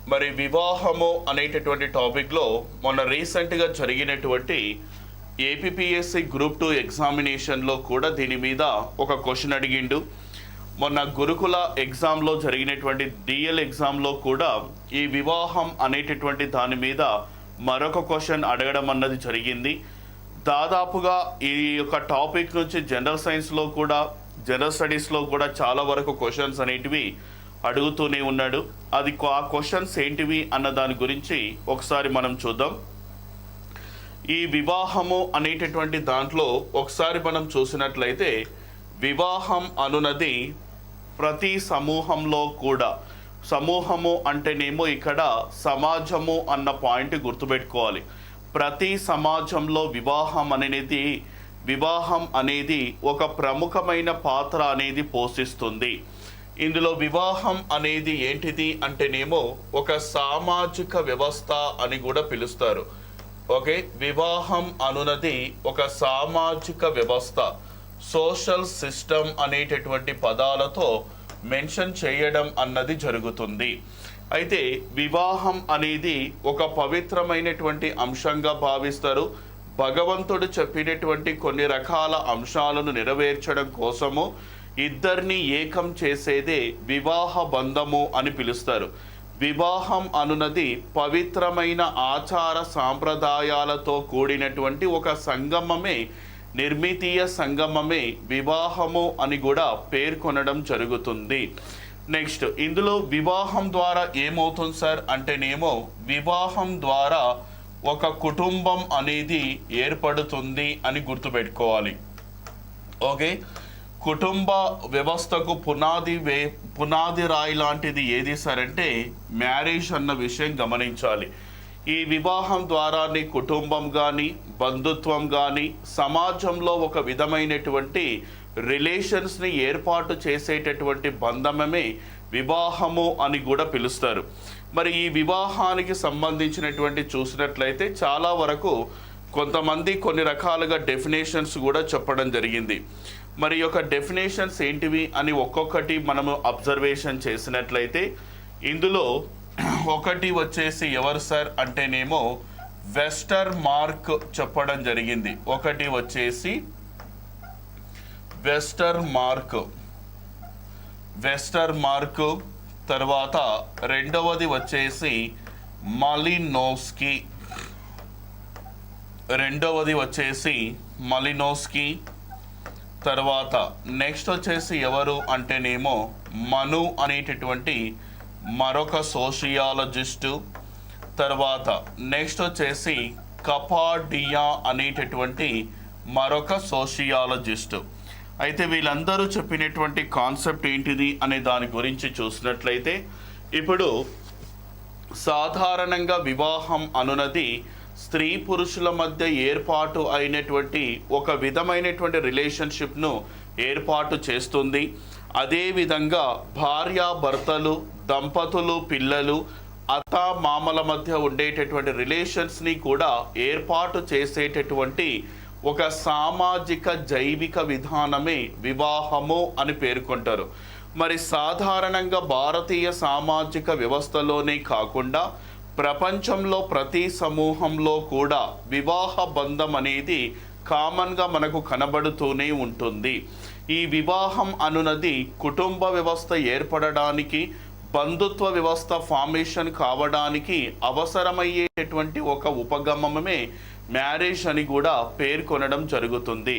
మరి వివాహము అనేటటువంటి టాపిక్లో మొన్న రీసెంట్గా జరిగినటువంటి ఏపీపీఎస్సీ గ్రూప్ 2 ఎగ్జామినేషన్లో కూడా దీని మీద ఒక క్వశ్చన్ అడిగిండు. మొన్న గురుకుల ఎగ్జామ్లో జరిగినటువంటి డిఎల్ ఎగ్జామ్లో కూడా ఈ వివాహం అనేటటువంటి దాని మీద మరొక క్వశ్చన్ అడగడం అన్నది జరిగింది. దాదాపుగా ఈ యొక్క టాపిక్ నుంచి జనరల్ సైన్స్లో కూడా జనరల్ స్టడీస్లో కూడా చాలా వరకు క్వశ్చన్స్ అనేటివి అడుగుతూనే ఉన్నాడు. అది ఆ క్వశ్చన్స్ ఏంటివి అన్న దాని గురించి ఒకసారి మనం చూద్దాం. ఈ వివాహము అనేటటువంటి దాంట్లో ఒకసారి మనం చూసినట్లయితే వివాహం అనున్నది ప్రతి సమూహంలో కూడా, సమూహము అంటేనేమో ఇక్కడ సమాజము అన్న పాయింట్ గుర్తుపెట్టుకోవాలి. ప్రతి సమాజంలో వివాహం అనేది ఒక ప్రముఖమైన పాత్ర అనేది పోషిస్తుంది. ఇందులో వివాహం అనేది ఏంటిది అంటేనేమో ఒక సామాజిక వ్యవస్థ అని కూడా పిలుస్తారు. ఓకే, వివాహం అనున్నది ఒక సామాజిక వ్యవస్థ, సోషల్ సిస్టమ్ అనేటటువంటి పదాలతో మెన్షన్ చేయడం అన్నది జరుగుతుంది. అయితే వివాహం అనేది ఒక పవిత్రమైనటువంటి అంశంగా భావిస్తారు. భగవంతుడు చెప్పినటువంటి కొన్ని రకాల అంశాలను నెరవేర్చడం కోసము ఇద్దరిని ఏకం చేసేదే వివాహ బంధము అని పిలుస్తారు. వివాహం అనున్నది పవిత్రమైన ఆచార సాంప్రదాయాలతో కూడినటువంటి ఒక సంగమమే, నిర్మితీయ సంగమమే వివాహము అని కూడా పేర్కొనడం జరుగుతుంది. నెక్స్ట్, ఇందులో వివాహం ద్వారా ఏమవుతుంది సార్ అంటేనేమో వివాహం ద్వారా ఒక కుటుంబం అనేది ఏర్పడుతుంది అని గుర్తుపెట్టుకోవాలి. ఓకే, కుటుంబ వ్యవస్థకు పునాది రాయి లాంటిది ఏది సార్ అంటే మ్యారేజ్ అన్న విషయం గమనించాలి. ఈ వివాహం ద్వారానే కుటుంబం కానీ, బంధుత్వం కానీ, సమాజంలో ఒక విధమైనటువంటి రిలేషన్స్ని ఏర్పాటు చేసేటటువంటి బంధమే వివాహము అని కూడా పిలుస్తారు. మరి ఈ వివాహానికి సంబంధించినటువంటి చూసినట్లయితే చాలా వరకు కొంతమంది కొన్ని రకాలుగా డెఫినేషన్స్ కూడా చెప్పడం జరిగింది. మరి యొక్క డెఫినేషన్స్ ఏంటివి అని ఒక్కొక్కటి మనము అబ్జర్వేషన్ చేసినట్లయితే ఇందులో ఒకటి వచ్చేసి ఎవరు సార్ అంటేనేమో వెస్టర్ మార్క్ చెప్పడం జరిగింది. ఒకటి వచ్చేసి వెస్టర్ మార్క్, తర్వాత రెండవది వచ్చేసి మలినోస్కీ, తర్వాత నెక్స్ట్ వచ్చేసి ఎవరు అంటేనేమో మను అనేటటువంటి మరొక సోషియాలజిస్టు, తర్వాత నెక్స్ట్ వచ్చేసి కపాడియా అనేటటువంటి మరొక సోషియాలజిస్టు. అయితే వీళ్ళందరూ చెప్పినటువంటి కాన్సెప్ట్ ఏంటిది అనే దాని గురించి చూసినట్లయితే ఇప్పుడు సాధారణంగా వివాహం అనున్నది స్త్రీ పురుషుల మధ్య ఏర్పాటు అయినటువంటి ఒక విధమైనటువంటి రిలేషన్షిప్ను ఏర్పాటు చేస్తుంది. అదేవిధంగా భార్యాభర్తలు, దంపతులు, పిల్లలు, అత్త మామల మధ్య ఉండేటటువంటి రిలేషన్స్ని కూడా ఏర్పాటు చేసేటటువంటి ఒక సామాజిక జైవిక విధానమే వివాహము అని పేర్కొంటారు. మరి సాధారణంగా భారతీయ సామాజిక వ్యవస్థలోనే కాకుండా ప్రపంచంలో ప్రతి సమూహంలో కూడా వివాహ బంధం అనేది కామన్గా మనకు కనబడుతూనే ఉంటుంది. ఈ వివాహం అనున్నది కుటుంబ వ్యవస్థ ఏర్పడడానికి, బంధుత్వ వ్యవస్థ ఫార్మేషన్ కావడానికి అవసరమయ్యేటటువంటి ఒక ఉపగమమే మ్యారేజ్ అని కూడా పేర్కొనడం జరుగుతుంది.